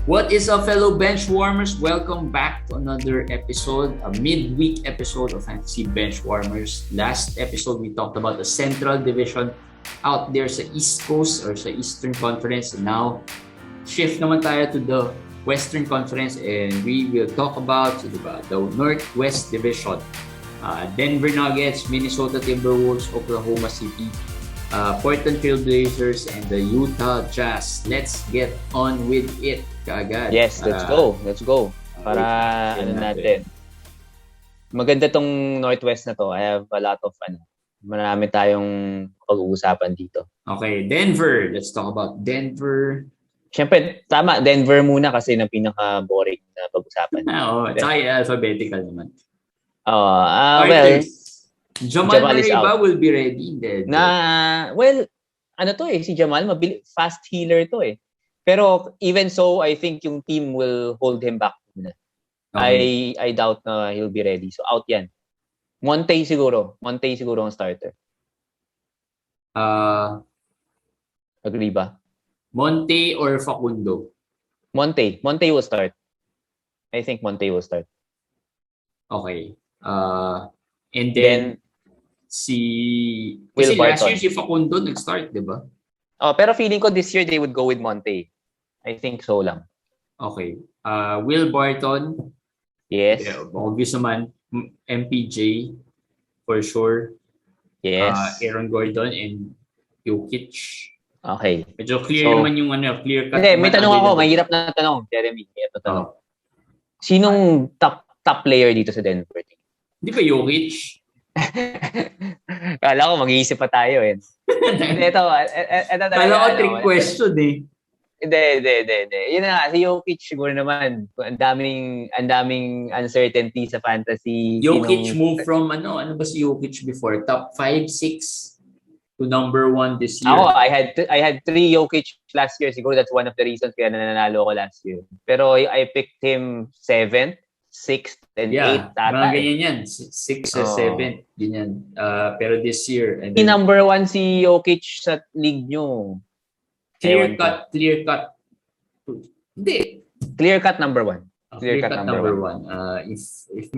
What is up, fellow bench warmers? Welcome back to another episode, a midweek episode of Fantasy Bench Warmers. Last episode, we talked about the Central Division out there sa East Coast or sa Eastern Conference. And now, shift naman tayo to the Western Conference and we will talk about the Northwest Division. Denver Nuggets, Minnesota Timberwolves, Oklahoma City, Portland Trailblazers, and the Utah Jazz. Let's get on with it. Kaagad. Yes, let's go. Para natin. Maganda tong Northwest na to. I have a lot of marami tayong pag-uusapan dito. Okay, Denver. Let's talk about Denver. Siyempre, tama, Denver muna kasi na pinaka-boring na pag-usapan. Tsaka alphabetical naman. Well, Jamal Murray ba will be ready? Si Jamal, fast healer to eh. Pero even so, I think yung team will hold him back. Okay. I doubt na he'll be ready. So out yan. Monte siguro ang starter. Agree ba? Monte or Facundo? Monte will start. I think Monte will start. Okay. And then Will Barton. Last year si Facundo nag-start, di ba? Pero feeling ko this year they would go with Monte. I think so lang. Okay. Will Barton. Yes. Yeah, obvious naman. MPJ for sure. Yes. Aaron Gordon and Jokic. Okay. Medyo clear naman yung clear cut. Hindi, may tanong ako. Mahirap na tanong. Jeremy, may tanong. Sinong top player dito sa Denver? Hindi ba Jokic? Kala ko mag-iisip pa tayo eh. Ito kala ko trick question eh. Hindi. Yun na nga, si Jokic siguro naman. Ang daming uncertainty sa fantasy. Jokic move from ano ba si Jokic before? Top 5, 6 to number 1 this year. Ako, I had 3 Jokic last year. Siguro that's one of the reasons kaya nanalo ko last year. Pero I picked him 7th, 6th, and 8th. Mga ganyan yan. 6 or 7th. Ganyan. Pero this year. And then, number 1 si Jokic sa league nyo. Clear cut. Hindi. Clear cut number 1. Clear cut number 1. If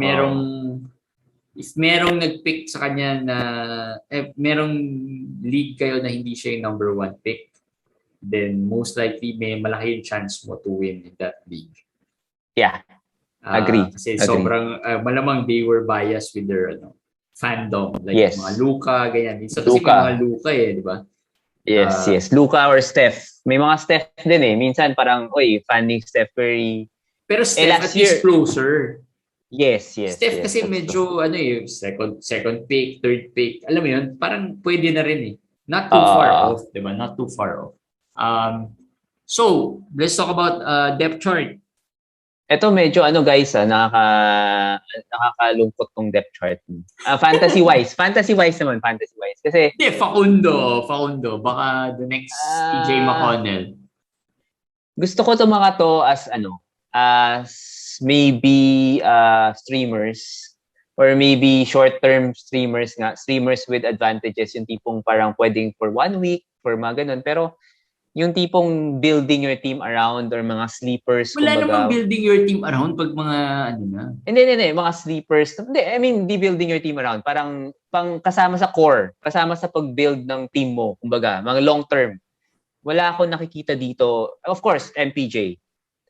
merong nag-pick sa kanya na merong league kayo na hindi siya yung number 1 pick, then most likely may malaki yung chance mo to win in that league. Yeah. Agree. Kasi sobrang malamang they were biased with their fandom. Like mga Luka, ganyan. Isa kasi may mga Luka di ba? Yes. Luka or Steph. May mga Steph din eh. Minsan parang, fan ni Steph Curry. Pero Steph at least closer. Yes. Steph kasi medyo, second pick, third pick. Alam mo yun, parang pwede na rin eh. Not too far off, diba? Not too far off. So, let's talk about depth chart. Ito medyo guys, nakakalungkot tong depth chart. Fantasy-wise naman. Kasi hindi, Facundo. Baka the next TJ McConnell. Gusto ko itong mga to as maybe streamers or maybe short-term streamers nga. Streamers with advantages, yung tipong parang pwedeng for 1 week, for mga ganun. Pero yung tipong building your team around or mga sleepers. Wala namang building your team around pag mga Hindi, mga sleepers. Hindi, I mean, di building your team around. Parang kasama sa core, kasama sa pag-build ng team mo. Kumbaga, mga long term. Wala akong nakikita dito. Of course, MPJ.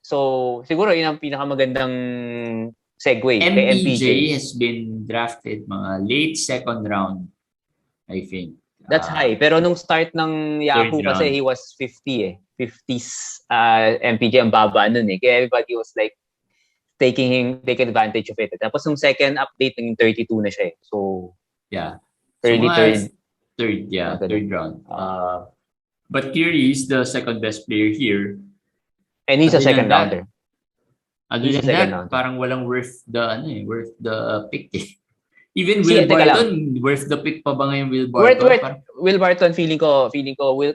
So, siguro yun ang pinakamagandang segue. MPJ has been drafted mga late second round, I think. That's high. Pero nung start ng Yahoo kasi he was 50 eh. 50s MPJ ang baba nun eh. Kaya everybody was like taking advantage of it. Tapos nung second update, naging 32 na siya eh. So, yeah. Third round. But clearly, he's the second best player here. And he's a second rounder. Other than that, parang walang worth the pick eh. Even Will Barton, worth the pick pa ba ngayon Will Barton? Will Barton, feeling ko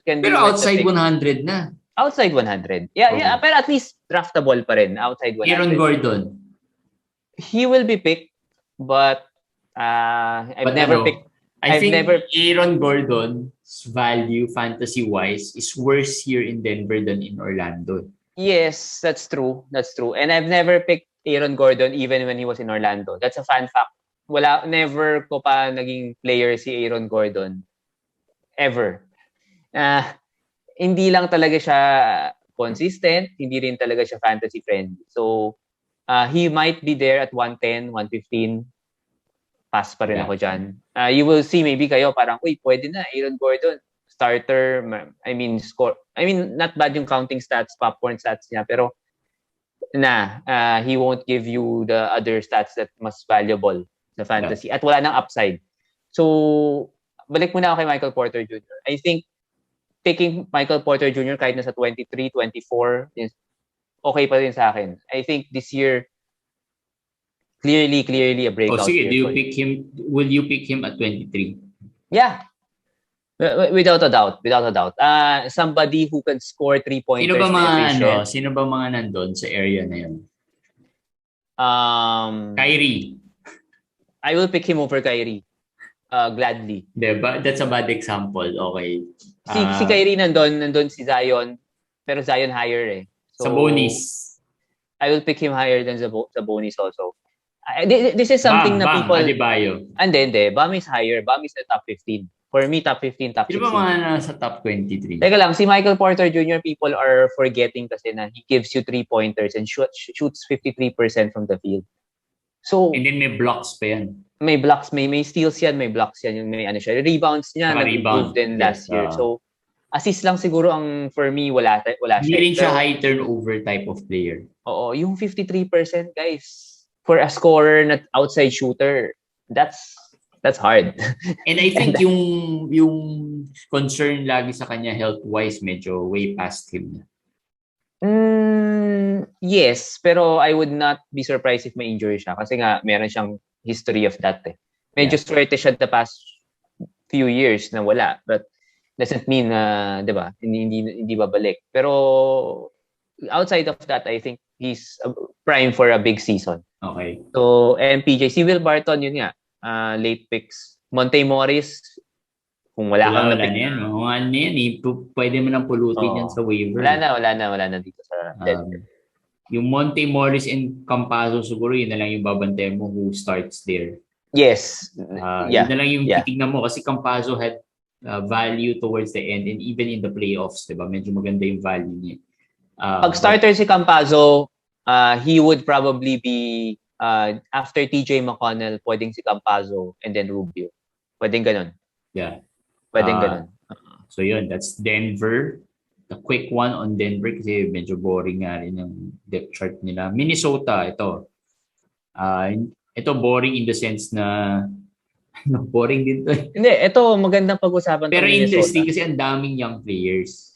can be. Pero outside 100 na. Outside 100. Yeah, pero at least draftable pa rin outside 100. Aaron Gordon. He will be picked, but I've never picked. I think Aaron Gordon's value fantasy-wise is worse here in Denver than in Orlando. Yes, that's true. That's true. And I've never picked Aaron Gordon even when he was in Orlando. That's a fun fact. Never ko pa naging player si Aaron Gordon. Ever. Uh, hindi lang talaga siya consistent. Hindi rin talaga siya fantasy friendly. So, he might be there at 110, 115. Pass pa rin ako dyan. You will see maybe kayo parang, uy, pwede na. Aaron Gordon, starter. I mean, score. I mean, not bad yung counting stats, popcorn stats niya. Pero, he won't give you the other stats that mas valuable sa fantasy. At wala nang upside. So, balik muna ako kay Michael Porter Jr. I think picking Michael Porter Jr. kahit nasa 23, 24 is okay pa rin sa akin. I think this year, clearly a breakout sige, year. Will you pick him at 23? Yeah. Without a doubt. Somebody who can score 3-pointers. Sino ba mga nandun sa area na yun? Kyrie. I will pick him over Kyrie. Gladly. Diba? That's a bad example. Okay. Si Kyrie nandun si Zion. Pero Zion higher eh. So, Sabonis. I will pick him higher than Sabonis also. This is something na people... Adebayo. Hindi. Bam is higher. Bam is the top 15. For me, top 15, top 16. Sino ba mga nasa top 23? Teka lang, si Michael Porter Jr., people are forgetting kasi na he gives you 3-pointers and shoots 53% from the field. So, and then may blocks pa yan. May blocks, may steals yan, may blocks yan. May ano siya. Rebounds niya, nag-improve din last year. So, assist lang siguro ang, for me, wala siya. Hindi rin siya high turnover type of player. Oo, yung 53%, guys, for a scorer na outside shooter, that's hard. And I think yung concern lagi sa kanya health-wise medyo way past him. Yes, pero I would not be surprised if may injury siya kasi nga meron siyang history of that eh. Medyo swerte siya the past few years na wala, but doesn't mean na, 'di ba? Hindi babalik. Pero outside of that, I think he's prime for a big season. Okay. So, MPJ, si Will Barton yun nga. Late picks. Monte Morris, kung wala kang na-pick. Wala na yan. Pwede mo nang pulutin yan sa waiver. Wala na dito sa Denver. Yung Monte Morris and Campazzo, siguro yun na lang yung babantayan mo who starts there. Yes. Yun na lang yung titignan mo kasi Campazzo had value towards the end and even in the playoffs, diba? Medyo maganda yung value niya. Pag starter si Campazzo, he would probably be after TJ McConnell, pwedeng si Campazzo and then Rubio. Pwedeng ganun. Yeah. Pwedeng ganun. So yun, that's Denver. The quick one on Denver kasi medyo boring nga rin yung depth chart nila. Minnesota, ito. Ito boring in the sense na boring din to. Hindi, ito magandang pag-usapan. Pero interesting kasi ang daming young players.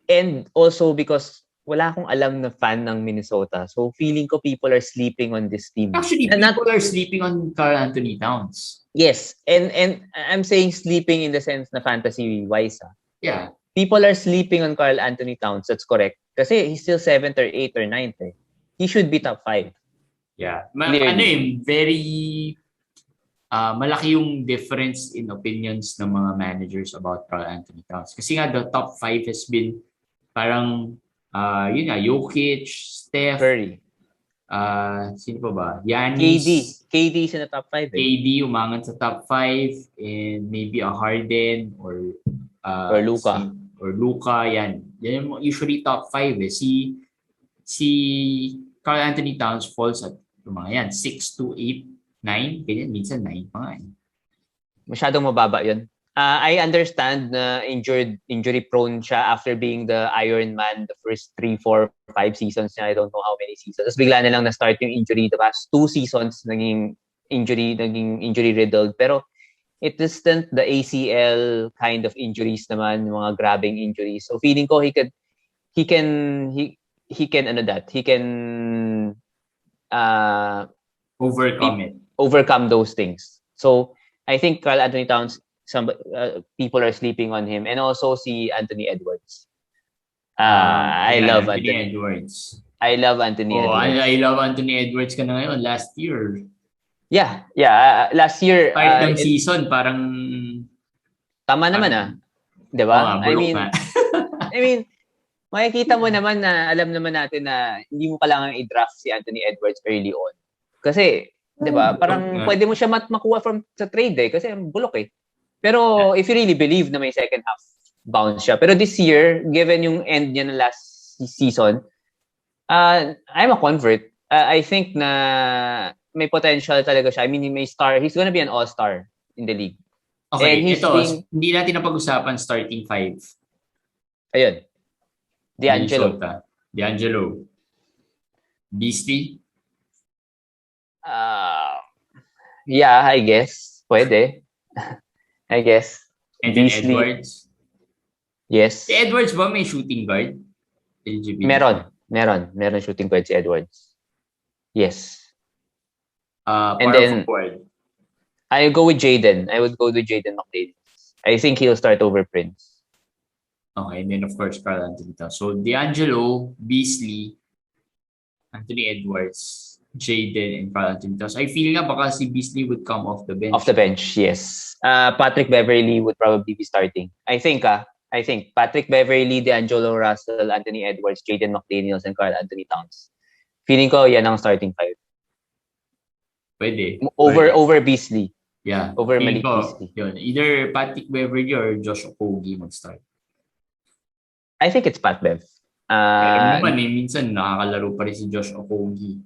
And also because wala akong alam na fan ng Minnesota. So, feeling ko people are sleeping on this team. Actually, people are sleeping on Karl Anthony-Towns. Yes. And I'm saying sleeping in the sense na fantasy-wise. Yeah. People are sleeping on Karl Anthony-Towns. That's correct. Kasi he's still 7th or 8th or 9th. Eh. He should be top 5. Yeah. Very... malaki yung difference in opinions ng mga managers about Karl Anthony-Towns. Kasi nga, the top 5 has been parang... yun nga, Jokic, Steph, Curry. Sino pa ba? Giannis. KD is in the top 5. KD umangat sa top 5 and maybe a Harden or Luka. Luka, yan. Yan yung usually top 5 eh. Si Karl Anthony-Towns falls at mga yan, 6 to 8, 9, ganyan, minsan 9 pa nga. Masyadong mababa yun. I understand na injury prone siya after being the Iron Man the first 3, 4, 5 seasons niya. I don't know how many seasons. Tapos bigla na lang na-start yung injury. The past 2 seasons naging injury riddled. Pero it isn't the ACL kind of injuries naman, mga grabbing injuries. So feeling ko he can overcome those things. So I think Karl Anthony-Towns, people are sleeping on him, and also si Anthony Edwards. I love Anthony Edwards. I love Anthony Edwards. I love Anthony Edwards ka na ngayon. Last year. Yeah. Last year. Part ng season, parang... Tama naman Diba? I mean, makikita mo naman na alam naman natin na hindi mo kailangan i-draft si Anthony Edwards early on. Kasi, 'di ba? Parang pwede mo siya makuha sa trade kasi bulok eh. Pero if you really believe na may second half bounce siya. Pero this year, given yung end niya na last season, I'm a convert. I think na may potential talaga siya. I mean, may star. He's gonna be an all-star in the league. Okay, hindi natin napag-usapan starting five. Ayun. D'Angelo. Beastie? Yeah, I guess. Pwede. I guess. And then Edwards? Yes. Si Edwards ba may shooting guard? LGBT? Meron shooting guard si Edwards. Yes. And then forward. I go with Jaden. I would go with Jaden McDaniels. I think he'll start over Prince. Okay, and then of course Karl Anthony-Towns. So D'Angelo, Beasley, Anthony Edwards, Jaden, and Karl Anthony-Towns. I feel nga baka si Beasley would come off the bench. Off the bench, yes. Patrick Beverley would probably be starting. I think Patrick Beverley, D'Angelo Russell, Anthony Edwards, Jaden McDaniels, and Karl Anthony-Towns. Feeling ko yan ang starting five. Pwede. Over Beasley. Yeah. Over Malik Beasley. Yun. Either Patrick Beverley or Josh Okogie mag-start. I think it's Pat Bev. Alam naman minsan nakakalaro pa rin si Josh Okogie.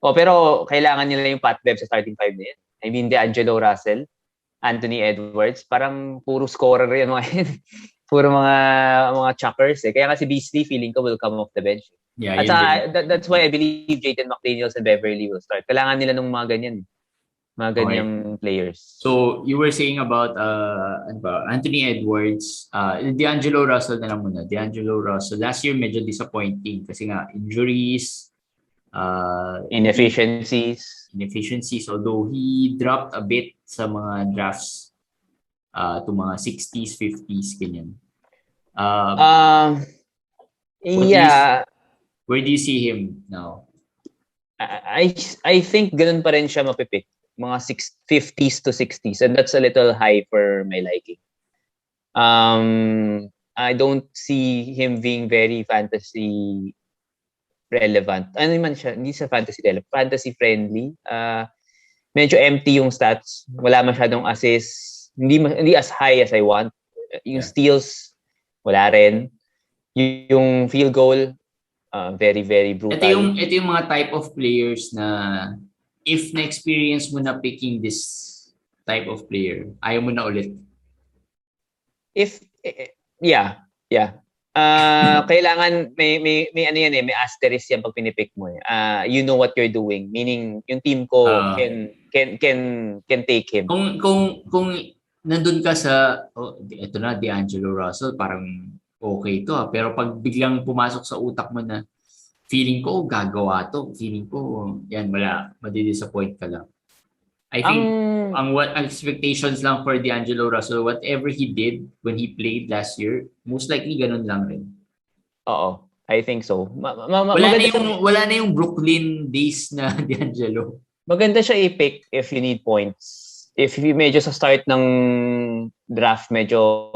Pero kailangan nila yung Pat Bev sa starting five na yan. I mean, D'Angelo Russell, Anthony Edwards, parang puro scorer yan mga yun. Puro mga chuckers eh. Kaya kasi Beasley, feeling ko will come off the bench. Yeah, that's why I believe Jaden McDaniels and Beverly will start. Kailangan nila ng mga ganyan. Mga ganyang players. So, you were saying about Anthony Edwards, D'Angelo Russell na lang muna. D'Angelo Russell, last year medyo disappointing kasi nga injuries, inefficiencies, although he dropped a bit sa mga drafts to mga 60s, 50s, ganyan. Where do you see him now? I think ganun pa rin siya mapipick. Mga 50s to 60s. And that's a little high for my liking. I don't see him being very fantasy relevant. Ano man siya? Hindi sa fantasy relevant. Fantasy friendly. Medyo empty yung stats. Wala masyadong assists. Hindi as high as I want. Yung steals, wala rin. Yung field goal, very, very brutal. Ito yung mga type of players na if na-experience mo na picking this type of player, ayaw mo na ulit. Kailangan may ano yan may asterisk yan pag pinipick mo. You know what you're doing. Meaning, yung team ko can take him. Kung nandun ka sa, ito na, D'Angelo Russell, parang okay to. Pero pag biglang pumasok sa utak mo na, feeling ko, gagawa to. Feeling ko, yan, wala. Madi-disappoint ka lang. I think, ang expectations lang for D'Angelo Russell, whatever he did when he played last year, most likely ganun lang rin. Oo, I think so. Wala na yung Brooklyn days na D'Angelo. Maganda siya i-pick if you need points. If you medyo sa start ng draft, medyo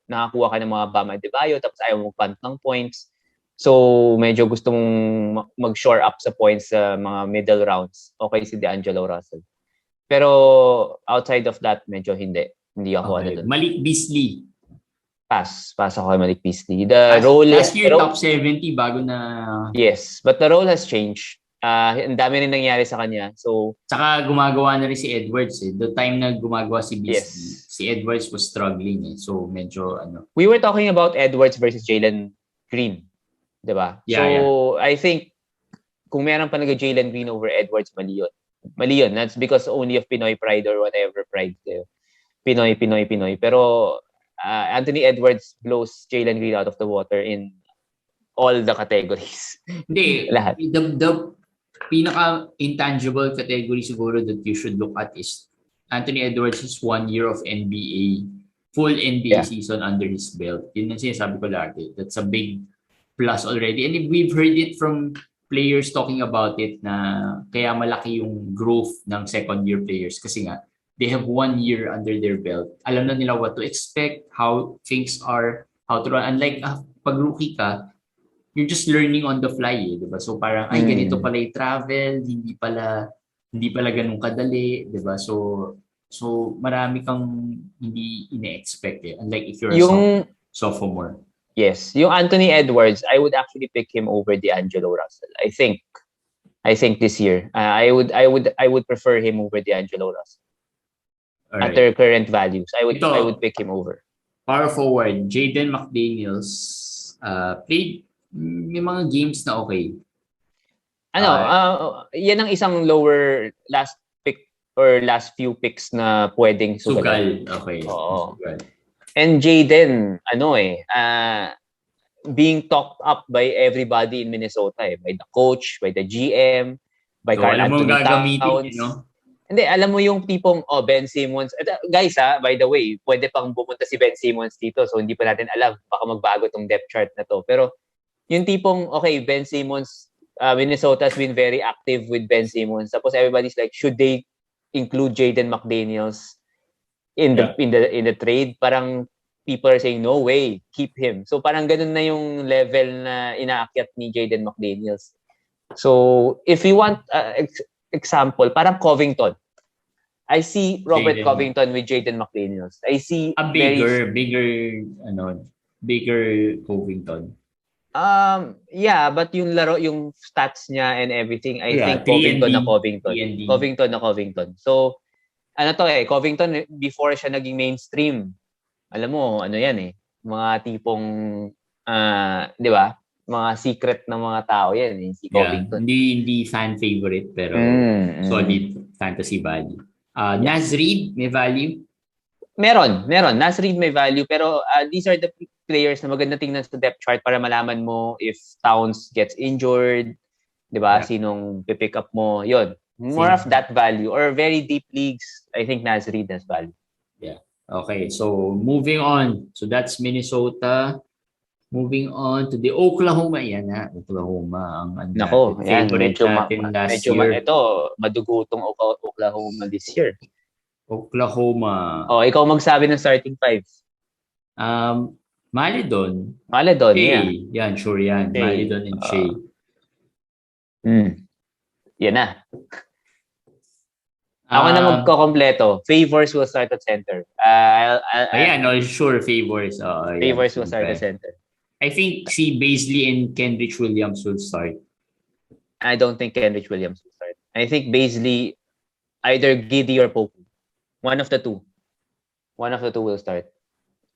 nakakuha ka ng mga Bam Adebayo, tapos ayaw mo mag-punt ng points. So, medyo gusto mong mag-shore up sa points sa mga middle rounds. Okay si D'Angelo Russell. Pero outside of that, medyo hindi. Hindi ako ano doon. Malik Beasley. Pass ako kay Malik Beasley. Last year, top 70 bago na... Yes, but the role has changed. Ang dami rin nangyari sa kanya. So, saka gumagawa na rin si Edwards eh. The time na gumagawa si Beasley, si Edwards was struggling eh. So, medyo ano... We were talking about Edwards versus Jalen Green. Diba? I think kung meron pa Jalen Green over Edwards, mali yun. That's because only of Pinoy pride or whatever pride. Pinoy. Pero Anthony Edwards blows Jalen Green out of the water in all the categories. Hindi. Lahat. The pinaka-intangible category siguro that you should look at is Anthony Edwards' 1 year of full NBA season under his belt. Yun ang sinasabi ko lagi. That's a big plus already. And we've heard it from players talking about it na kaya malaki yung growth ng second year players kasi nga they have 1 year under their belt. Alam na nila what to expect, how things are, how to run. Unlike pag rookie ka, you're just learning on the fly, eh, 'di ba? So parang ay ganito pala yung travel, hindi pala ganun kadali, 'di ba? So marami kang hindi ine-expect eh. Unlike if you're a Yung sophomore. Yes, yung Anthony Edwards, I would actually pick him over D'Angelo Russell. I think this year, I would prefer him over D'Angelo Russell. All At right. their current values, I would Ito, pick him over. power forward, Jaden McDaniels played may mga games na okay. Yan ang isang lower last pick or last few picks na pwedeng sugal. Okay. Oo. Sugal. And Jaden, being talked up by everybody in Minnesota, by the coach, by the GM, by Karl alam mo Anthony-Towns. gagamitin, no? Hindi, alam mo yung tipong, Ben Simmons. Guys, by the way, pwede pang bumunta si Ben Simmons dito. So, hindi pa natin alam. Baka magbago tong depth chart na to. Pero, yung tipong, okay, Ben Simmons, Minnesota's been very active with Ben Simmons. Tapos, everybody's like, should they include Jaden McDaniels in the trade? Parang, people are saying, no way, keep him. So, parang ganun na yung level na inaakyat ni Jaden McDaniels. So, if you want example, parang Covington. I see Robert Covington with Jaden McDaniels. I see a bigger Covington. But yung stats niya and everything, I think Covington na Covington. So, Covington before siya naging mainstream. Alam mo, mga tipong, di ba? Mga secret ng mga tao yan, si Covington. Hindi fan favorite, pero solid fantasy value. Naz Reid, may value? Meron. Naz Reid may value, pero these are the players na maganda tingnan sa depth chart para malaman mo if Towns gets injured, di ba? Sinong pipick up mo, yun. More of that value. Or very deep leagues, I think Naz Reid has value. Yeah. Okay, so moving on. So that's Minnesota. Moving on to the Oklahoma. Yan na, Oklahoma. Ang favorite natin last year. Ito, madugutong Oklahoma this year. Oklahoma. Ikaw magsabi ng starting five. Maledon. Shai. Yan, sure yan. Shai. Maledon and Shai. Yan na. Ako na magkokompleto. Favors will start at center. Sure, Favors. Favors will start at center. I think si Bazley and Kenrich Williams will start. I don't think Kenrich Williams will start. I think Bazley, either Giddy or Poku. One of the two will start.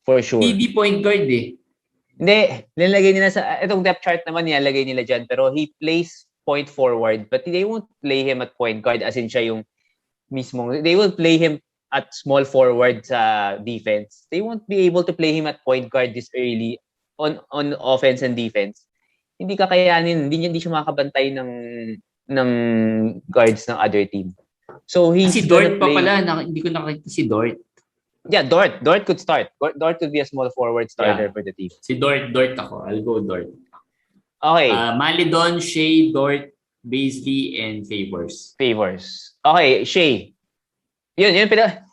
For sure. Giddy point guard eh. Hindi. Nilagay nila itong depth chart naman nilagay nila dyan. Pero he plays point forward. But they won't play him at point guard as in siya yung mismong. They will play him at small forward sa defense. They won't be able to play him at point guard this early on offense and defense. Hindi kakayanin, hindi siya makakabantay ng guards ng other team. So si Dort pa pala, hindi ko nakita si Dort. Yeah, Dort could start. Dort could be a small forward starter for the team. Si Dort ako. I'll go Dort. Okay. Maledon, Shai, Dort, Bazley, and Favors. Okay, Shai.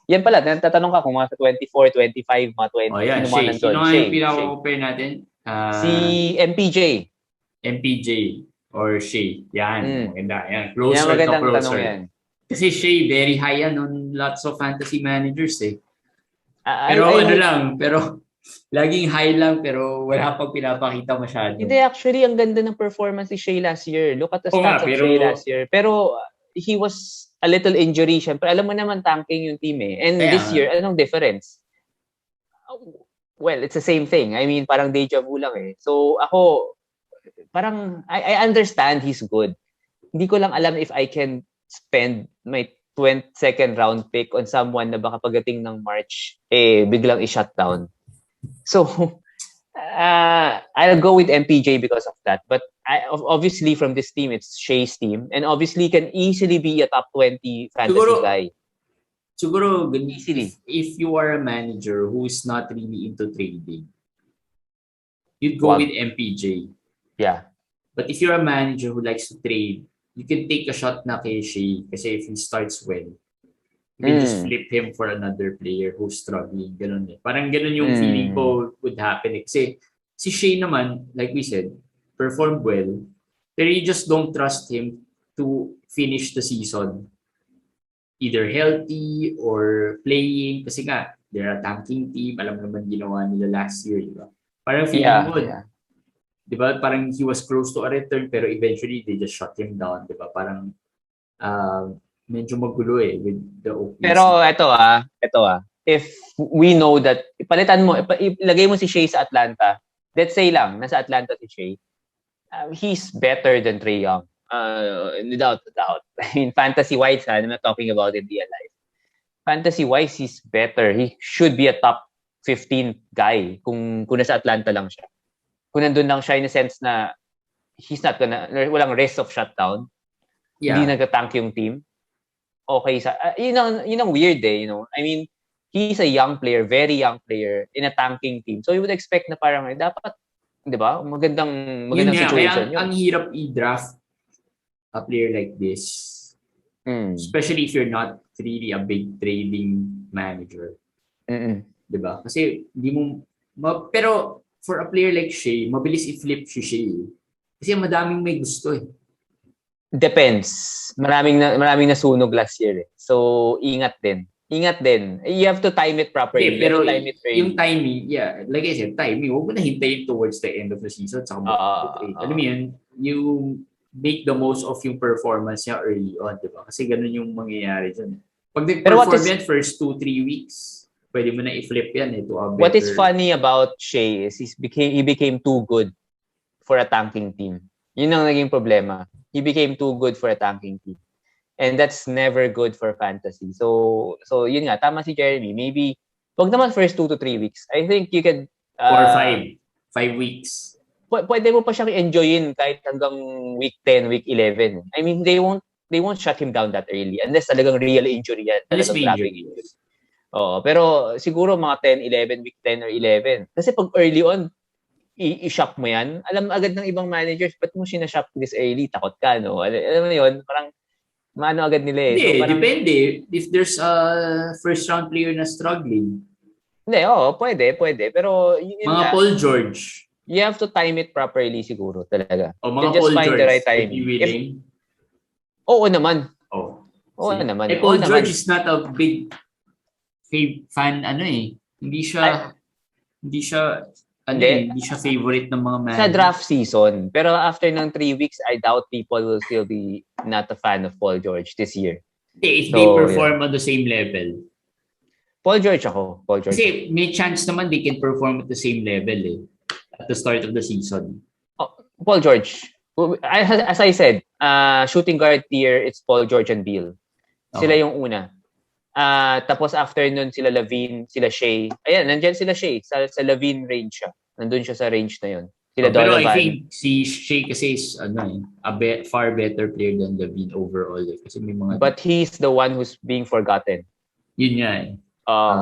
Yan pala, tatanong ka kung mga 24, 25, mga 20. Shai. Sino nga yung pinaka-compare natin? Si MPJ or Shai. Yan, maganda. Yan, closer to closer. Tanong yan. Kasi Shai, very high yan on lots of fantasy managers eh. Pero laging high lang, pero wala pang pinapakita masyado. Hindi, actually, ang ganda ng performance ni Shai last year. Look at the stats of Shai last year. Pero he was a little injury, syempre. Alam mo naman, tanking yung team eh. And this year, anong difference? Well, it's the same thing. I mean, parang deja vu lang eh. So, ako, parang, I understand he's good. Hindi ko lang alam if I can spend my 22nd round pick on someone na baka pagdating ng March, biglang i-shutdown. So, I'll go with MPJ because of that. But obviously from this team, it's Shai's team. And obviously can easily be a top 20 fantasy guy. Siguro, if you are a manager who is not really into trading, you'd go with MPJ. Yeah. But if you're a manager who likes to trade, you can take a shot na kay Shai kasi if he starts well, you can just flip him for another player who's struggling. Ganun eh. Parang ganun yung feeling ko would happen. Kasi si Shai naman, like we said, performed well, pero you just don't trust him to finish the season either healthy or playing. Kasi nga, they're a tanking team. Alam naman ginawa nila last year, di ba? Parang feeling mo, di ba? Parang he was close to a return pero eventually they just shut him down, di ba? Parang medyo magulo with the OKC. Pero ito if we know that, ipalitan mo, ilagay mo si Shai sa Atlanta, let's say lang, nasa Atlanta si Shai, he's better than Trae Young. Without a doubt. I mean, fantasy-wise, I'm not talking about in real life. Fantasy-wise, he's better. He should be a top 15 guy kung nasa Atlanta lang siya. Kung nandun lang siya in a sense na he's not walang risk of shutdown. Yeah. Hindi nag-tank yung team. Okay, yun ang weird I mean, he's a young player, very young player in a tanking team. So you would expect na parang dapat, 'di ba? Magandang situation yun. Ang hirap i-draft a player like this. Especially if you're not really a big trading manager. 'Di ba? Kasi hindi mo pero for a player like Shai, mabilis i-flip si Shai. Kasi madaming may gusto Depends. Maraming nasunog last year So, ingat din. You have to time it properly. Okay, pero yung timing, like I said, timing, huwag mo na hintayin towards the end of the season. Alam mo yun, you make the most of yung performance niya early on, di ba? Kasi ganun yung mangyayari dyan. Pag nag-perform yan first 2-3 weeks, pwede mo na i-flip yan to a better... What is funny about Shai is he became too good for a tanking team. Yun ang naging problema. He became too good for a tanking team. And that's never good for fantasy. So yun nga, tama si Jeremy. Maybe, wag naman first 2 to 3 weeks. I think you could... or 5 weeks. Pwede mo pa siyang enjoyin kahit hanggang week 10, week 11. I mean, they won't shut him down that early unless talagang real injury yan. Unless may injury. Oo, pero siguro mga 10, 11, week 10 or 11. Kasi pag early on, i-shop mo yan. Alam agad ng ibang managers, ba't mo sinashop this early? Takot ka, no? Alam mo yun, parang maano agad nila Hindi, so, parang, depende. If there's a first round player na struggling. Hindi, pwede. Pero mga Paul George. You have to time it properly siguro talaga. Mga Paul George, the right timing. Oo naman. Oo naman. Paul George is not a big fan, Hindi siya favorite ng mga managers. Sa draft season. Pero after ng 3 weeks, I doubt people will still be not a fan of Paul George this year. If they perform on the same level. Paul George ako. Kasi may chance naman they can perform at the same level at the start of the season. Paul George. As I said, shooting guard tier, it's Paul George and Beal. Sila yung una. Tapos after nun, sila Lavine, sila Shai. Ayan, nandyan sila Shai. Sa Lavine range siya. Nandun siya sa range na yun. Sila pero I think si Shai kasi is far better player than Lavine overall. Kasi may mga... But he's the one who's being forgotten. Yun nga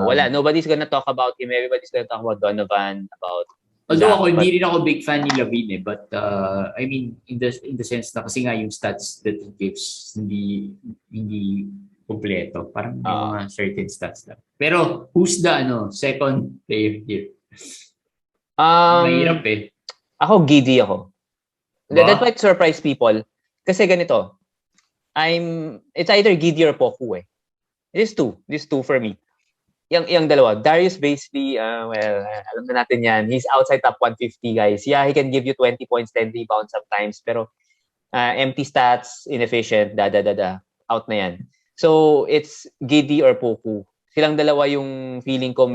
wala. Nobody's gonna talk about him. Everybody's gonna talk about Donovan, about... Although hindi rin ako big fan ni Lavine but I mean, in the sense na kasi nga yung stats that he gives, hindi kompleto. Parang may mga certain stats lang. Pero, who's the second player here? Mahirap Ako, giddy ako. That might surprise people. Kasi ganito, it's either giddy or Poku These two for me. Yung dalawa. Darius Bazley, alam na natin yan. He's outside top 150, guys. Yeah, he can give you 20 points, 10 rebounds sometimes. Pero, empty stats, inefficient, out na yan. So, it's Giddy or Poku. Silang dalawa yung feeling ko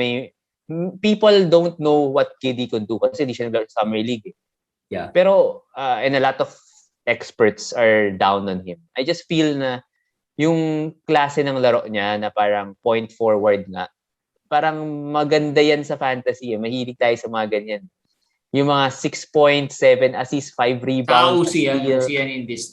people don't know what Giddy could do kasi hindi siya nag-start Summer League. Yeah. Pero, and a lot of experts are down on him. I just feel na yung klase ng laro niya na parang point forward nga, parang maganda yan sa fantasy. Mahilig tayo sa mga ganyan. Yung mga 6.7 assists, 5 rebounds. Uso yan in this,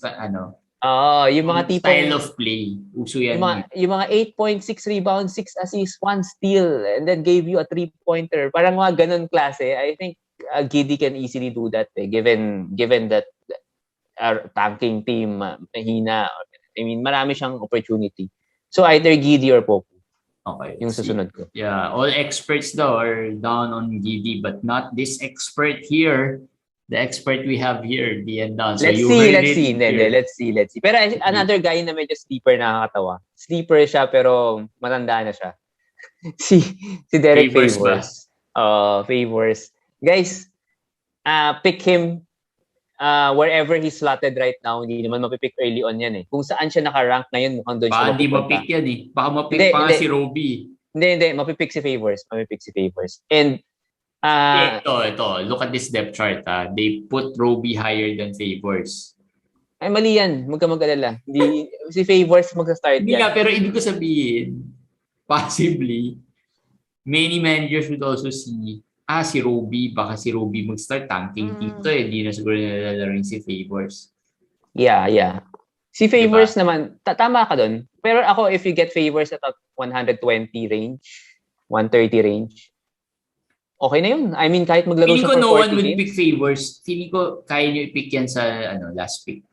yung mga tipong style of play. Uso yan. Yung mga 8.6 rebounds, 6 assists, 1 steal, and then gave you a 3-pointer. Parang mga ganun klase. I think Giddy can easily do that given that our tanking team mahina. I mean, marami siyang opportunity. So either Giddy or Poku. Okay. Yung susunod ko. Yeah, all experts though are down on Giddy but not this expert here. the expert we have here, the down. So Let's you see, heard let's it see. here. Let's see. Pero another guy na medyo sleeper nakakatawa. Sleeper siya pero matanda na siya. si Derek Favors. Favors. Guys, pick him wherever he's slotted right now. Hindi naman mapipick early on yan eh. Kung saan siya nakarank ngayon, mukhang doon siya Baka hindi mapupunta. mapick yan eh. Baka mapick pa nga si Roby. Hindi. Mapipick si Favors. And ito. Look at this depth chart. They put Roby higher than Favors. Ay, mali yan. Huwag ka mag-alala. Si Favors magsa-start yan. Hindi nga, pero ibig ko sabihin, possibly, many managers would also see, si Roby, baka si Roby mag-start. Tanking team to eh. Hindi na siguro nalalaring si Favors. Yeah. Si Favors naman, tama ka dun. Pero ako, if you get Favors at 120 range, 130 range, okay na yun. I mean, kahit maglaro siya for 40 games. Feeling ko no one would pick Favors. Feeling ko kaya nyo i-pick yan sa last pick.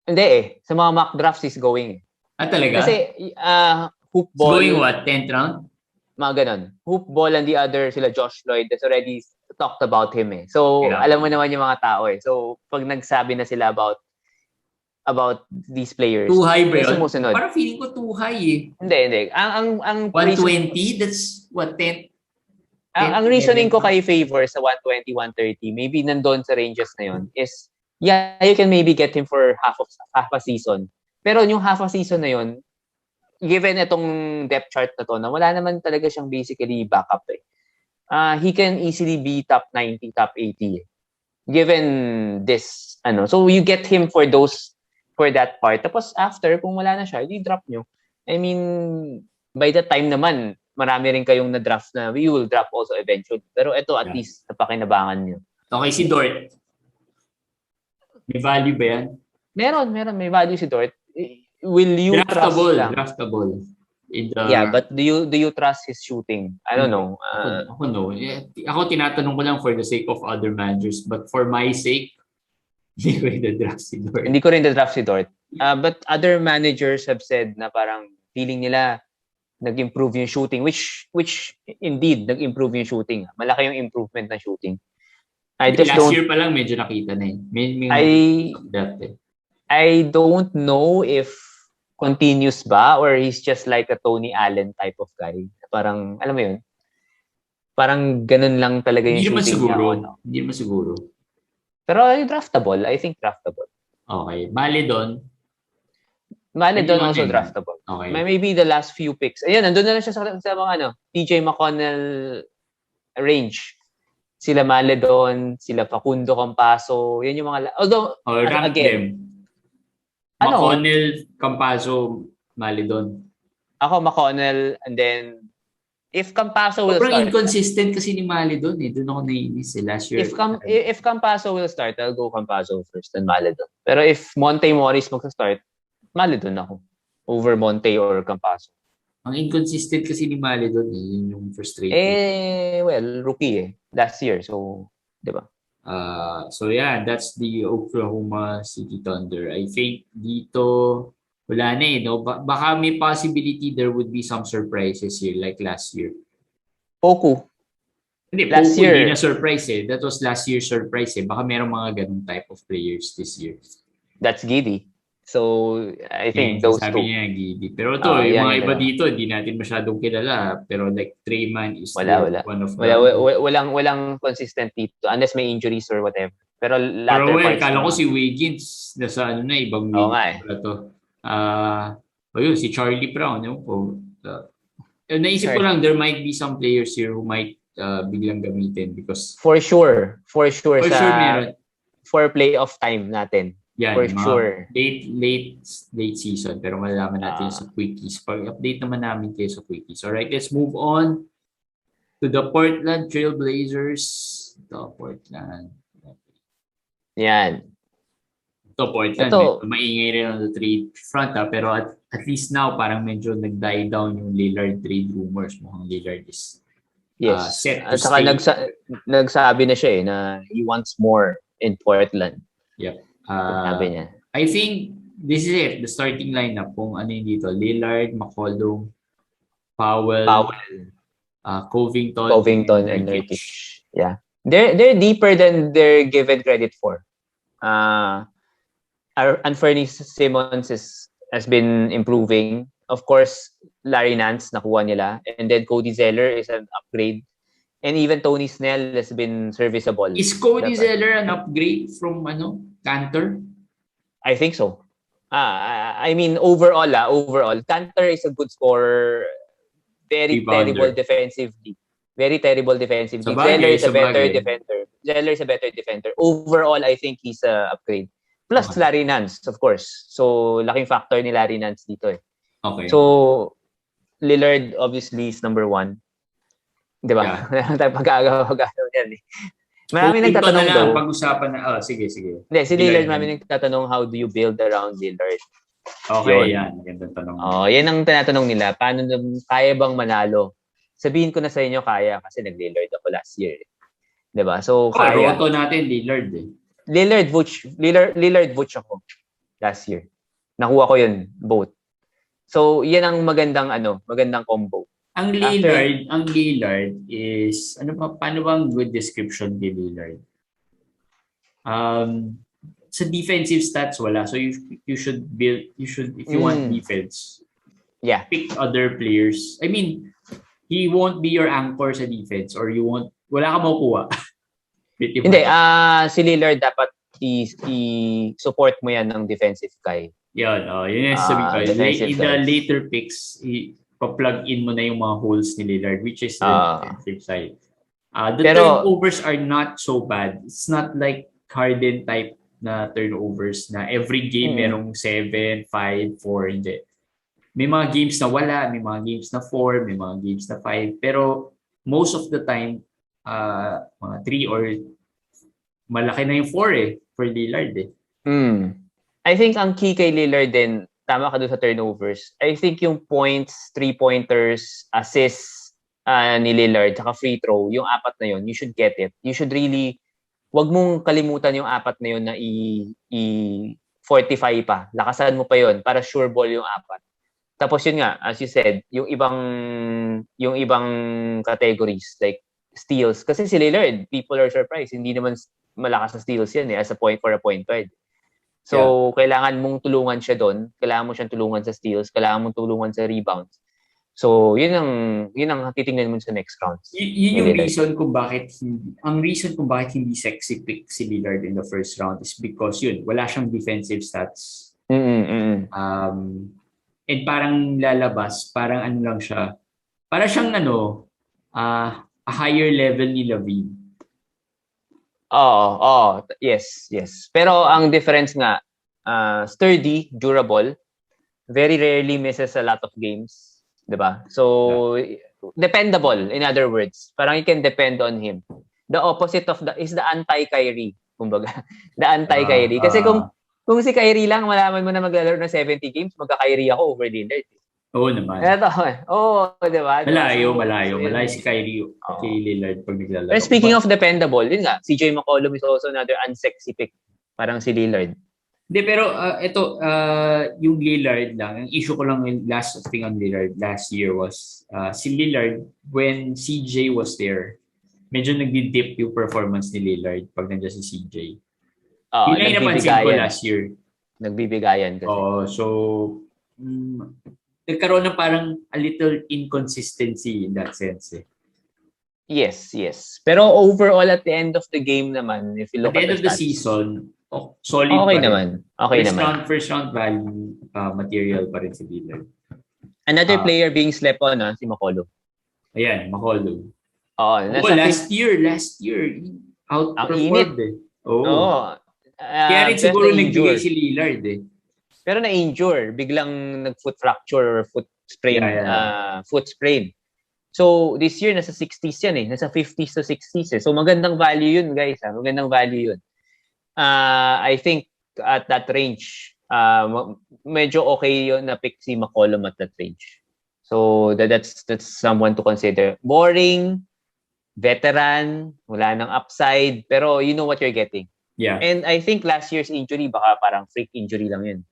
Hindi eh. Sa mga mock drafts is going. Talaga? Kasi hoop ball. It's going what? 10th round? Mga ganun. Hoop ball and the other, sila Josh Lloyd, that's already talked about him eh. So, alam mo naman yung mga tao eh. So, pag nagsabi na sila about these players. Too high ba yun? Sumusunod. Parang feeling ko too high eh. Hindi. Ang 120? That's what, 10? Ang reasoning ko kay Favor sa 120, 130, maybe nandun sa ranges na yun, is, yeah, you can maybe get him for half a season. Pero yung half a season na yun, given itong depth chart na to, na wala naman talaga siyang basically backup eh. He can easily be top 90, top 80 eh. Given this, so you get him for that part. Tapos after, kung wala na siya, i-drop nyo. I mean, by that time naman, marami rin kayong na-draft na we will drop also eventually. Pero ito at least napakinabangan nyo. Okay, si Dort. May value ba yan? Meron. May value si Dort. Will you trust lang? Draftable. Yeah, but do you trust his shooting? I don't know. Ako no. Ako tinatanong ko lang for the sake of other managers. But for my sake, hindi ko rin na-draft si Dort. But other managers have said na parang feeling nila nag-improve yung shooting, which indeed nag-improve yung shooting. Malaki yung improvement ng shooting. Last year pa lang medyo nakita na I don't know if continuous ba or he's just like a Tony Allen type of guy. Parang, alam mo yun? Parang ganun lang talaga yung shooting niya. Hindi naman siguro. Pero draftable. I think draftable. Okay. Maledon also draftable. Okay. Maybe the last few picks. Ayun, nandun na lang siya sa mga TJ McConnell range. Sila Maledon, sila Facundo Campaso, yan yung mga... Although, again, McConnell, Campaso, Maledon. Ako, McConnell, and then, if Campaso will start... inconsistent kasi ni Maledon eh. Doon ako naiinis last year. If Campaso will start, I'll go Campaso first, then Maledon. Pero if Monte Morris magsa-start, Maledon ako. Over Monte or Campaso. Ang inconsistent kasi ni Maledon eh. Yun yung frustrating. Well, rookie eh. Last year. So, di ba? So yeah, that's the Oklahoma City Thunder. I think dito, wala na eh. No? Baka may possibility there would be some surprises here like last year. Poku. Hindi, last year. Hindi na surprise eh. That was last year's surprise eh. Baka merong mga ganung type of players this year. That's Giddy. So, I think those two. Sabi niya, Giddy. Pero ito, yung mga iba dito, hindi natin masyadong kilala. Pero like, Treyman is one of them. Walang consistent dito. Unless may injuries or whatever. Pero kala ko si Wiggins nasa ibang league. Yun, si Charlie Brown. Naisip ko lang, there might be some players here who might biglang gamitin because... For sure meron. For playoff time natin. Yan, for sure. Late season. Pero malalaman natin sa quickies. Pag-update naman namin kayo sa quickies. Alright, let's move on to the Portland Trailblazers. Yan. Portland. Maingay rin on the trade front. Pero at least now, parang medyo nag-die down yung Lillard trade rumors. Mukhang Lillard is set to stay. At saka nagsabi na siya na he wants more in Portland. Yep. Sabi niya. I think this is it. The starting lineup. Kung ano yung dito. Lillard, McCollum, Powell, Covington, and Nurkic. Yeah. They're deeper than they're given credit for. Anthony Simmons has been improving. Of course, Larry Nance nakuha nila, and then Cody Zeller is an upgrade, and even Tony Snell has been serviceable. Is Cody Zeller an upgrade from Cantor? I think so. I mean overall, Cantor is a good scorer, very terrible defensively. Very terrible defensively. Zeller is a better defender. Zeller is a better defender. Overall, I think he's a upgrade. Plus Larry Nance, of course. So, laking factor ni Larry Nance dito eh. Okay. So, Lillard obviously is number 1. Di ba? Wala tayo pag-agaw yan eh. Marami nagtatanong daw. Pag-usapan na, sige. Hindi, si Lillard, marami nagtatanong how do you build around Lillard? Okay, yan. Magandang tanong. Yan ang tinatanong nila. Paano kaya bang manalo? Sabihin ko na sa inyo kaya kasi nag-Lillard ako last year. Di ba? So, kaya. Roto natin, Lillard eh. Lillard Vooch ako last year. Nakuha ko yun, both. So, yan ang magandang combo. Ang Lillard is, paano bang good description kay Lillard? Sa defensive stats, wala. So, you should if you want defense, pick other players. I mean, he won't be your anchor sa defense or wala ka makukuha. Hindi, si Lillard dapat i-support mo yan ng defensive guy. Yun yung sabi ko. In the later picks, pa-plug in mo na yung mga holes ni Lillard, which is the defensive side. The turnovers are not so bad. It's not like Harden type na turnovers na every game merong 7, 5, 4, hindi. May mga games na wala, may mga games na 4, may mga games na 5, pero most of the time, mga 3 or malaki na yung 4 for Lillard eh. I think ang key kay Lillard din, tama ka doon sa turnovers. I think yung points, 3-pointers, assists ni Lillard, saka free throw, yung 4 na yun, you should get it. You should really, wag mong kalimutan yung 4 na yun na i-fortify pa. Lakasan mo pa yun para sure ball yung 4. Tapos yun nga, as you said, yung ibang categories like steals. Kasi si Lillard, people are surprised. Hindi naman malakas na steals yan as a point guard. So, kailangan mong tulungan siya doon. Kailangan mo siyang tulungan sa steals. Kailangan mong tulungan sa rebounds. So, yun ang titingnan mo sa next rounds. Yun yung reason kung bakit hindi sexy pick si Lillard in the first round is because wala siyang defensive stats. And parang lalabas, parang lang siya. Para siyang a higher level ni Lavine. Yes. Pero ang difference nga, sturdy, durable, very rarely misses a lot of games, 'di ba? So dependable, in other words. Parang you can depend on him. The opposite of is the anti-Kyrie, kumbaga. The anti-Kyrie. Kasi kung si Kyrie lang, malaman mo na maglalaro ng 70 games, magka-Kyrie ako over Lillard. Oo naman. Di ba? Malayo si Kyrie kay Lillard pag naglalaro. But speaking of dependable, yun nga, CJ McCollum is also another unsexy pick. Parang si Lillard. Hindi, pero yung Lillard lang, ang issue ko lang yung last thing on Lillard last year was si Lillard, when CJ was there, medyo nagdi-dip yung performance ni Lillard pag nandiyan si CJ. Yun lang yung napansin ko last year. Nagbibigayan kasi. So, nagkaroon ng parang a little inconsistency in that sense eh. Yes. Pero overall at the end of the game naman, if you look at the end of the season, solid pa rin. Okay naman. First round value material pa rin si Lillard. Another player being slept on, si McCollum. Ayan, McCollum. Last year, outperformed eh. Kaya rin siguro nagbigay si Lillard eh. Pero na-injure, biglang nag-foot fracture or foot sprain. Foot sprain. So, this year, nasa 60s yan eh. Nasa 50s to 60s eh. So, magandang value yun, guys. Magandang value yun. I think at that range, medyo okay yun na pick si McCollum at that range. So, that's someone to consider. Boring, veteran, wala nang upside, pero you know what you're getting. Yeah. And I think last year's injury, baka parang freak injury lang yun.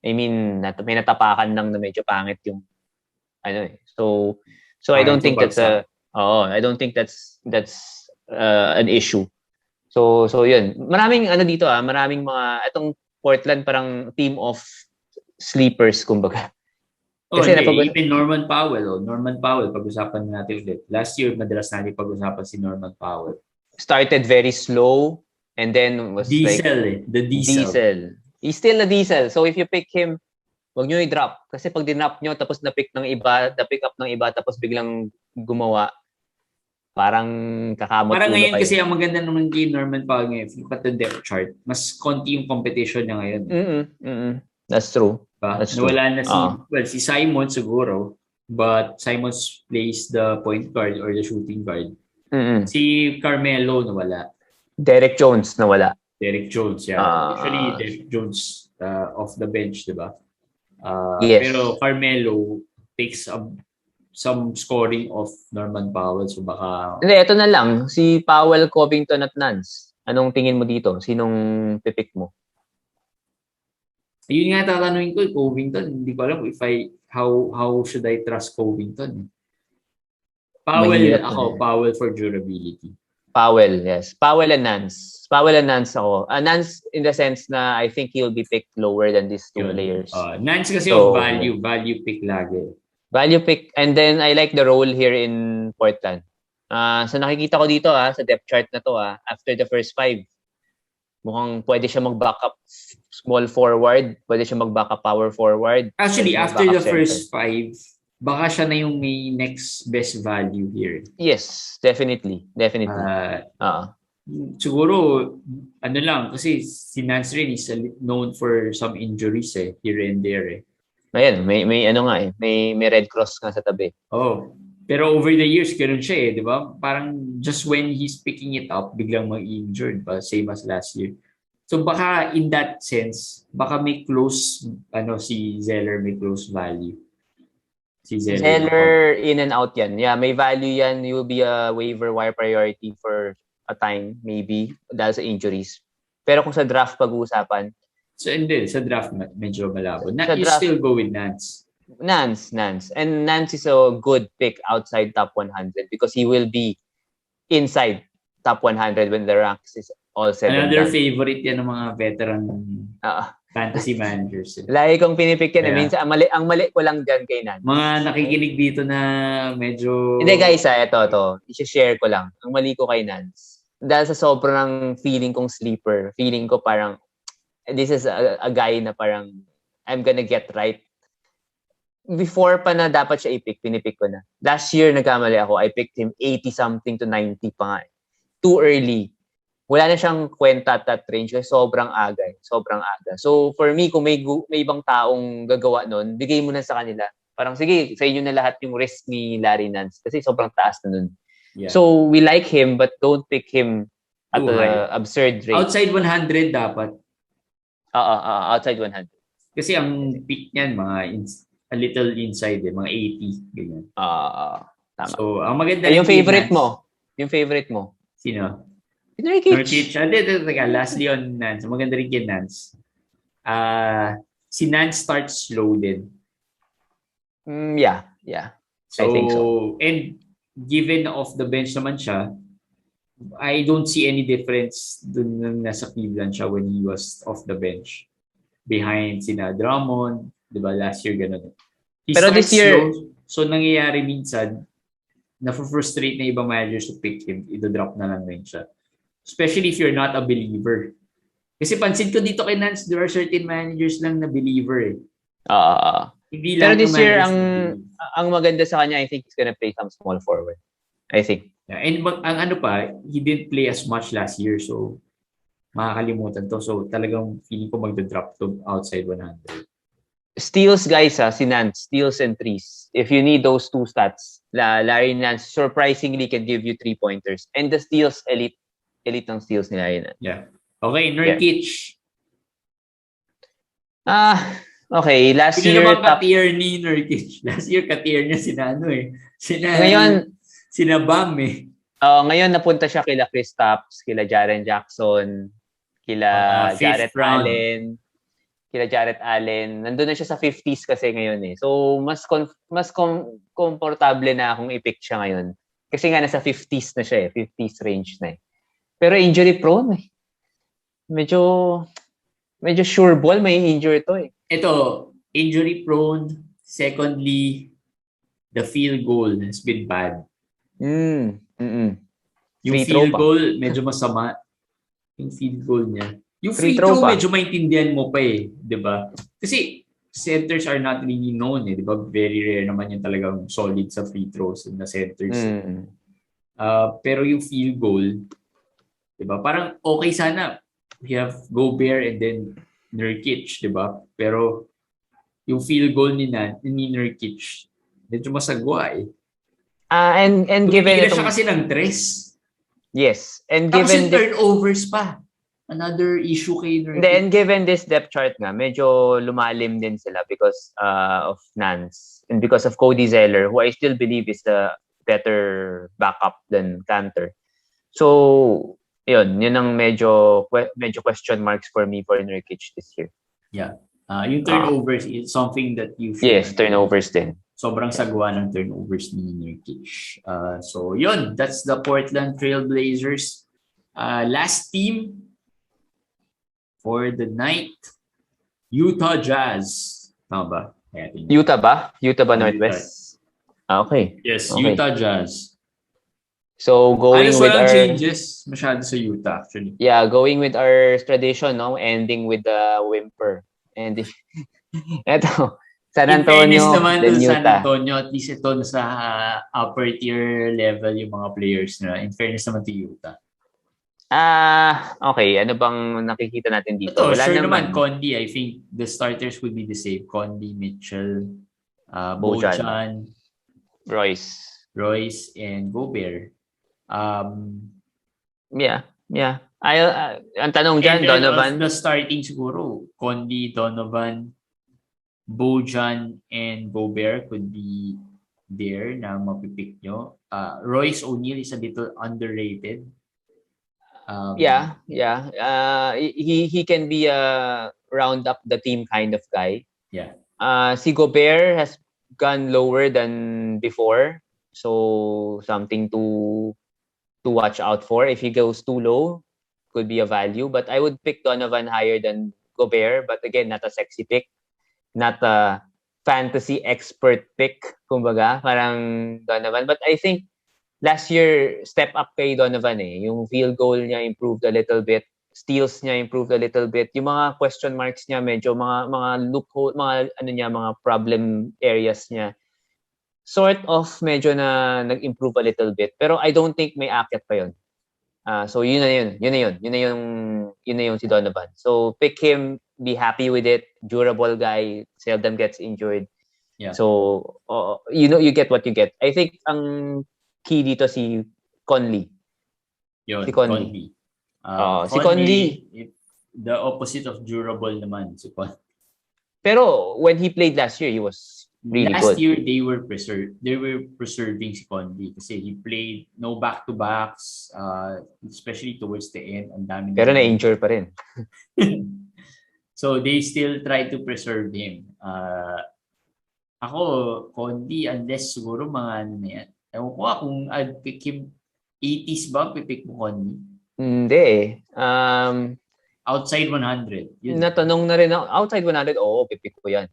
I mean, may natapakan lang na medyo pangit yung So I don't think that's an issue. So yun. Maraming dito maraming itong Portland parang team of sleepers kumbaga. Kasi even Norman Powell. Norman Powell, pag-usapan natin ulit. Last year, madalas natin pag-usapan si Norman Powell. Started very slow and then was the diesel. He's still a diesel. So if you pick him, wag nyo i-drop. Kasi pag dinrop nyo, tapos na-pick up ng iba, tapos biglang gumawa, parang kakamot. Parang ngayon kasi ang maganda naman kay Norman Powell ngayon, if you look at the depth chart, mas konti yung competition niya ngayon. That's true. That's nawala na si Simon siguro, but Simons plays the point guard or the shooting guard. Si Carmelo nawala. Derek Jones nawala. Derek Jones, Usually Derek Jones off the bench, di ba? Yes. Pero Carmelo takes some scoring of Norman Powell, so baka... Hindi, ito na lang. Si Powell, Covington at Nance. Anong tingin mo dito? Sinong pipick mo? Yun nga tatanungin ko, Covington. Hindi ko alam how should I trust Covington. Powell for durability. Powell, yes. Powell and Nance. Ako. Nance in the sense na I think he'll be picked lower than these two players. Nance kasi of value pick lagi. Value pick, and then I like the role here in Portland. So nakikita ko dito sa depth chart na to after the first 5, mukhang pwede siya mag-backup small forward, pwede siya mag-backup power forward. Actually, after the first 5, baka siya na yung may next best value here. Yes, definitely. Siguro, lang, kasi si Nance rin is known for some injuries here and there. Ayan, may may Red Cross nga sa tabi. Pero over the years, ganoon siya di ba? Parang just when he's picking it up, biglang mag-injured pa, same as last year. So baka in that sense, baka may close, si Zeller may close value. Si Zeller in and out yan. Yeah, may value yan. You will be a waiver wire priority for a time, maybe, dahil sa injuries. Pero kung sa draft pag-uusapan, so hindi, sa draft medyo malabo. You still go with Nance. Nance. And Nance is a good pick outside top 100 because he will be inside top 100 when the ranks is all said and done. Another favorite yan ng mga veteran fantasy managers. Lagi kong pinipick yan. Minsan, ang mali ko lang dyan kay Nance. Mga nakikinig dito na medyo... Hindi guys, ito. I-share ko lang. Ang mali ko kay Nance. Dahil sa sobrang feeling kong sleeper, feeling ko parang this is a guy na parang I'm gonna get right. Before pa na dapat siya i-pick, pinipick ko na. Last year, nagkamali ako. I picked him 80-something to 90 pa nga. Too early. Wala na siyang kwenta at that range kasi sobrang aga. So, for me, kung may ibang taong gagawa nun, bigay mo na sa kanila. Parang, sige, sa inyo na lahat yung risk ni Larry Nance kasi sobrang taas na nun. Yeah. So, we like him but don't pick him at an absurd rate. Outside 100 dapat. Outside 100. Kasi ang peak niyan, a little inside, mga 80. Ganyan. Tama. So, ang maganda yung favorite mo? Sino? Nurkic. Lastly on Nance. Maganda rin kay Nance. Si Nance starts slow din. Yeah. So, I think so. And given off the bench naman siya, I don't see any difference dun nang nasa Cleveland siya when he was off the bench. Behind sina Drummond, di ba? Last year, gano'n. Pero this year, so nangyayari minsan, na-frustrate na ibang managers to pick him, i-drop na lang rin siya. Especially if you're not a believer. Kasi pansin ko dito kay Nance, there are certain managers lang na believer Hindi pero this year, ang maganda sa kanya, I think he's gonna play some small forward. I think. Yeah. And ang he didn't play as much last year, so makakalimutan to. So talagang feeling ko magda-drop to outside 100. Steals, guys, si Nance, steals and threes. If you need those two stats, Larry Nance surprisingly can give you 3-pointers. And the steals, elite ng steals ni Larry Nance. Yeah. Okay, Nurkic. Okay, last year ka-tier ni Nurkic. Last year ka-tier niya sina Bam ngayon napunta siya kila Kristaps, kila Jaren Jackson, kila Jarrett Allen. Nandun na siya sa 50s kasi ngayon So mas komportable na akong i-pick siya ngayon Kasi nga nasa 50s na siya 50s range na Pero injury prone Medyo sure ball may injury to Ito, injury prone. Secondly, the field goal has been bad. Yung Free throw field pa. goal, medyo masama. Yung field goal niya. Yung free throw throw, pa. medyo maintindihan mo pa di ba? Kasi centers are not really known di ba? Very rare naman yung talagang solid sa free throws na centers. Pero yung field goal, di ba? Parang okay sana. We have Gobert and then Nurkic, di ba? Pero yung field goal ni Nurkic, medyo masagwa And given Tumigil na siya kasi ng tres. Yes. And Tapos given yung turnovers pa. Another issue kay Nurkic. And given this depth chart nga, medyo lumalim din sila because of Nance and because of Cody Zeller, who I still believe is the better backup than Cantor. So, yun ang medyo question marks for me for Nurkic this year. Yeah. Yung turnovers is something that you should... Yes, turnovers din. Sobrang sagwa ng turnovers ni Nurkic. So, yun. That's the Portland Trailblazers. Last team for the night, Utah Jazz. Tama ba? Utah ba? Utah ba Northwest? Okay. Yes, okay. Utah Jazz. So, going with our... changes masyado sa Utah, actually. Yeah, going with our tradition, no? Ending with the whimper. And eto, San Antonio, then Utah. San Antonio, at least ito sa upper tier level yung mga players na. In fairness naman to Utah. Okay. Ano bang nakikita natin dito? Ito, wala sure naman. Conley, I think the starters will be the same. Conley, Mitchell, Bojan, Royce, and Gobert. Yeah. Ang tanong dyan, Donovan. The starting siguro, Conley, Donovan, Bojan, and Gobert could be there na mapipick nyo. Royce O'Neal is a little underrated. Yeah. He can be a round up the team kind of guy. Yeah. Si Gobert has gone lower than before, so something to watch out for. If he goes too low, could be a value. But I would pick Donovan higher than Gobert. But again, not a sexy pick, not a fantasy expert pick. Kumbaga, parang Donovan. But I think last year, step up kay Donovan Yung field goal niya improved a little bit. Steals niya improved a little bit. Yung mga question marks niya, medyo mga loophole, mga problem areas niya. Sort of medyo na nag-improve a little bit. Pero I don't think may akyat pa yun. So yun na yun si Donovan. So pick him, be happy with it. Durable guy, seldom gets injured. Yeah. So you get what you get. I think ang key dito si Conley. Yun, si Conley. Si Conley, the opposite of durable naman si Conley. Pero when he played last year, he was really last good. Year they were preserving si Conley kasi he played no back-to-backs, especially towards the end. Ang dami. Pero na-injure pa rin. So they still try to preserve him. Ako, Conley, unless siguro mga ano na yan. Ewan ko kung I'd pick him 80s ba, pipick mo Conley? Hindi outside 100. Yun. Natanong na rin ako, outside 100, pipick ko yan.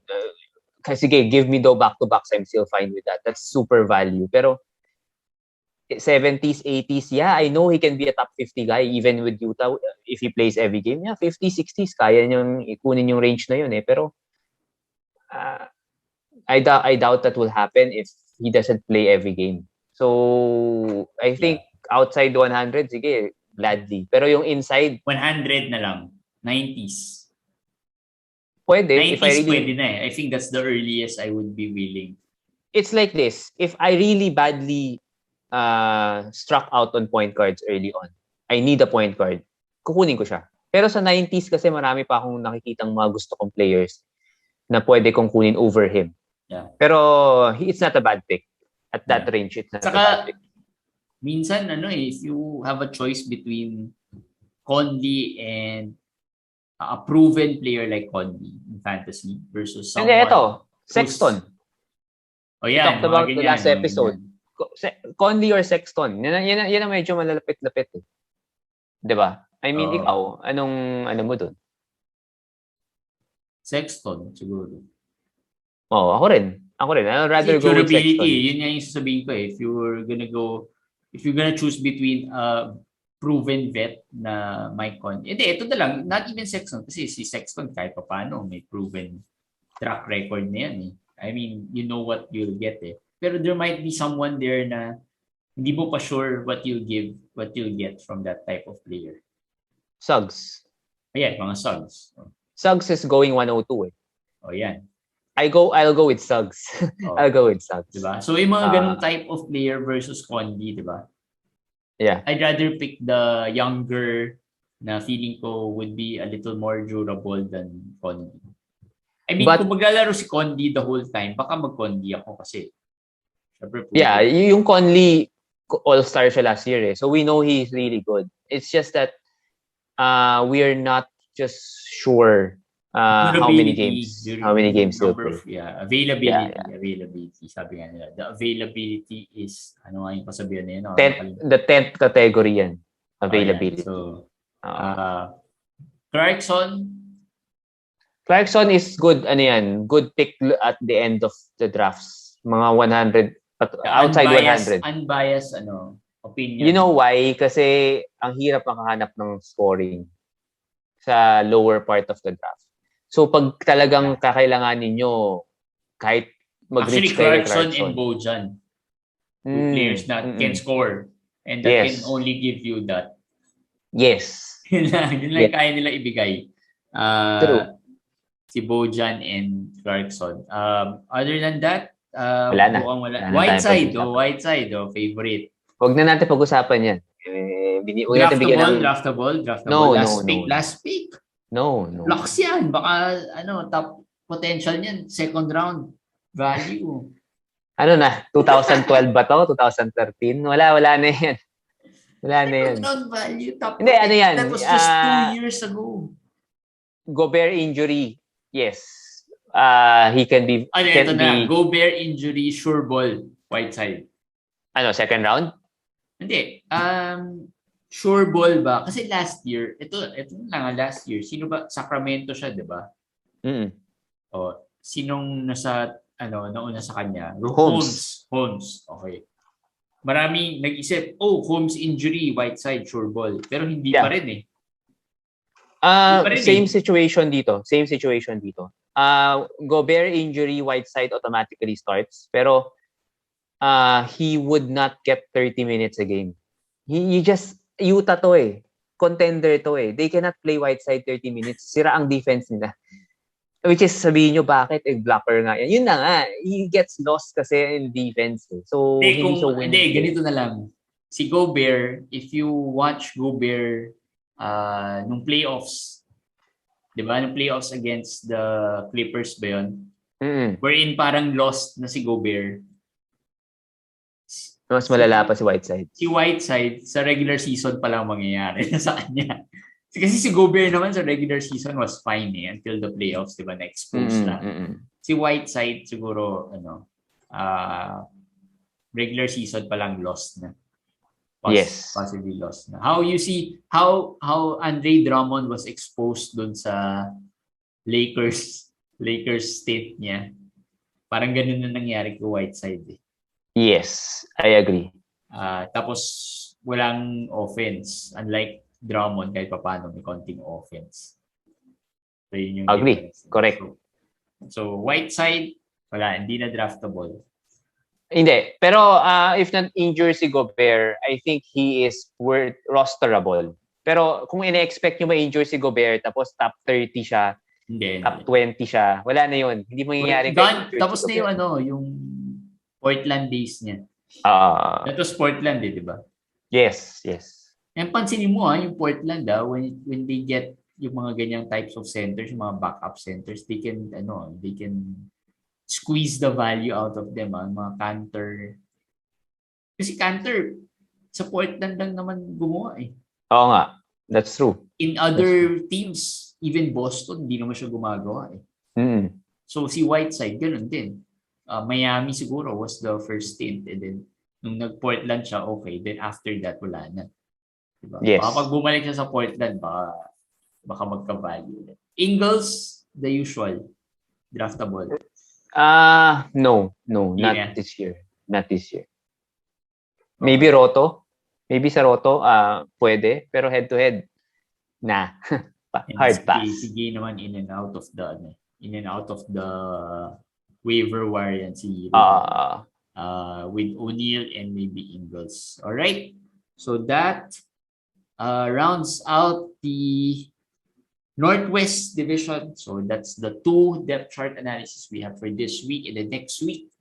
Kasi give me the back-to-backs, I'm still fine with that. That's super value. Pero 70s, 80s, yeah, I know he can be a top 50 guy even with Utah if he plays every game. Yeah, 50s, 60s, kaya niyang ikunin yung range na yun pero I doubt that will happen if he doesn't play every game. So, I think outside 100, sige, gladly. Pero yung inside... 100 na lang. 90s. Pwede. 90s if I really, pwede na I think that's the earliest I would be willing. It's like this. If I really badly struck out on point guards early on, I need a point guard, kukunin ko siya. Pero sa 90s kasi marami pa akong nakikitang mga gusto kong players na pwede kong kunin over him. Yeah. Pero it's not a bad pick. At that range, it's not a bad pick. Minsan, if you have a choice between Conley and a proven player like Conley in fantasy versus someone... Hindi, ito. Sexton. Oh yeah. We talked about the last episode. Conley or Sexton. Yan ang medyo malalapit-lapit eh. 'Di ba? I mean, ikaw, ano mo dun? Sexton, siguro. Ako rin. I'd rather Kasi go with durability, Sexton. yun nga yung sasabihin ko eh. If you're gonna choose between proven vet na Mike Conley. Hindi, ito na lang, not even Sexton. Kasi si Sexton kahit pa paano, may proven track record na yan eh. I mean, you know what you'll get eh. Pero there might be someone there na hindi mo pa sure what you'll get from that type of player. Suggs. Ayan, mga Suggs. Suggs is going 102 eh. O yan. I'll go with Suggs. I'll go with Suggs. Diba? So yung mga ganung type of player versus Conley, diba? Yeah. I'd rather pick the younger na feeling ko would be a little more durable than Conley. I mean, kung maglalaro si Conley the whole time, baka mag-Conley ako kasi. Yeah, yung Conley all-star siya last year eh. So we know he's really good. It's just that we are not just sure how many games he'll play. Yeah, availability. Sabi nga nila. The availability is, ano nga yung pasabihan na yun? The 10th category yan. Availability. So, Clarkson is good, good pick at the end of the drafts. Mga 100, outside 100. Unbiased, opinion. You know why? Kasi ang hirap makahanap ng scoring sa lower part of the draft. So pag talagang kakailanganin nyo, kahit mag-reach kayo Clarkson and Bojan, two players na can score and that can only give you that. Yes. Yun lang kaya nila ibigay. True. Si Bojan and Clarkson. Other than that, wala na. Whiteside, favorite. Huwag na natin pag-usapan yan. Draftable. No. Last pick. No. Locks yan. Baka, top potential niyan. Second round value. 2012 ba to? 2013? Wala na yan. Second round value. Hindi, yan? That was just 2 years ago. Gobert injury. Yes. He can be... Gobert injury, sure ball, Whiteside. Second round? Hindi. Sure ball ba? Kasi last year, ito lang last year, sino ba? Sacramento siya, di ba? Sinong nauna sa kanya? Holmes. Okay. Maraming nag-isip, Holmes injury, Whiteside, sure ball. Pero hindi pa rin eh. Same situation dito. Gobert injury, Whiteside automatically starts. Pero he would not get 30 minutes a game. Utah to eh. Contender to eh. They cannot play Whiteside 30 minutes. Sira ang defense nila. Which is, sabihin nyo, bakit? Blocker nga yan. Yun na nga. He gets lost kasi in defense. Eh. So, ganito na lang. Si Gobert, if you watch Gobert nung playoffs, di ba? Nung playoffs against the Clippers ba yun? Wherein parang lost na si Gobert. Mas malala pa si Whiteside. Si Whiteside, sa regular season pa lang mangyayari sa kanya. Kasi si Gobert naman sa regular season was fine eh, until the playoffs, di ba? Na-expose na. Si Whiteside siguro, regular season pa lang lost na. Possibly lost na. How you see how Andre Drummond was exposed dun sa Lakers stint niya. Parang ganun na nangyari kay Whiteside eh. Yes, I agree. Tapos walang offense, unlike Drummond kahit papaano may konting offense. So yun yung agree. Difference. Correct. So Whiteside, wala, hindi na draftable. Hindi. Pero if not-injure si Gobert, I think he is rosterable. Pero kung ina-expect nyo ma-injure si Gobert tapos top 30 siya, top 20 siya, wala na yun. Hindi mangyayari. Tapos na yung yung Portland days niya. That was Portland di ba? Yes. And pansinin mo yung Portland when they get yung mga ganyang types of centers, yung mga backup centers, they can squeeze the value out of them, mga Cantor. Kasi Cantor sa Portland lang naman gumawa eh. Oo nga. That's true. In other teams, even Boston, hindi naman siya gumagawa eh. So si Whiteside, ganun din. Miami siguro was the first stint and then Nung nag-Portland siya, okay. Then after that, wala na. Diba? Yes. Baka pag bumalik siya sa Portland, baka magka-value. Ingles, the usual. Draftable. No, Yeah. not this year. Not this year. Maybe Roto. Maybe sa Roto, pwede. Pero head-to-head, nah. Hard pass. Si Gay naman in and out of the waiver wire yan si with O'Neal and maybe Ingles. All right. So that rounds out the Northwest Division. So that's the 2 depth chart analysis we have for this week. And the next week,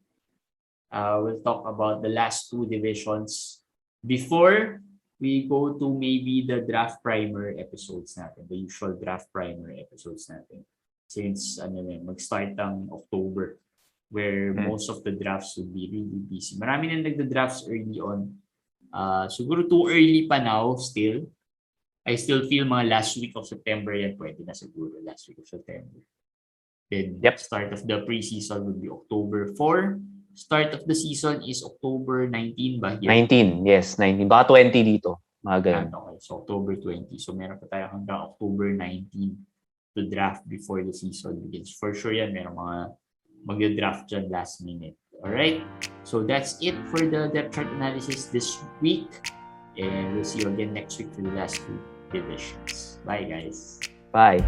we'll talk about the last 2 divisions before we go to maybe the draft primer episodes natin, the usual draft primer episodes natin. Since mag-start ang October, where most of the drafts would be really busy. Marami na nagda-drafts early on. Siguro too early pa now still. I still feel mga last week of September yan, pwede na siguro last week of September. Then start of the preseason would be October 4. Start of the season is October 19 ba? Here? 19, yes, 19. Baka 20 dito. Mga ganun. Okay, so October 20. So meron pa tayo hanggang October 19 to draft before the season begins. For sure yan, meron mga mag-draft dyan last minute. Alright? So that's it for the depth chart analysis this week. And we'll see you again next week for the last 2 divisions. Bye, guys. Bye.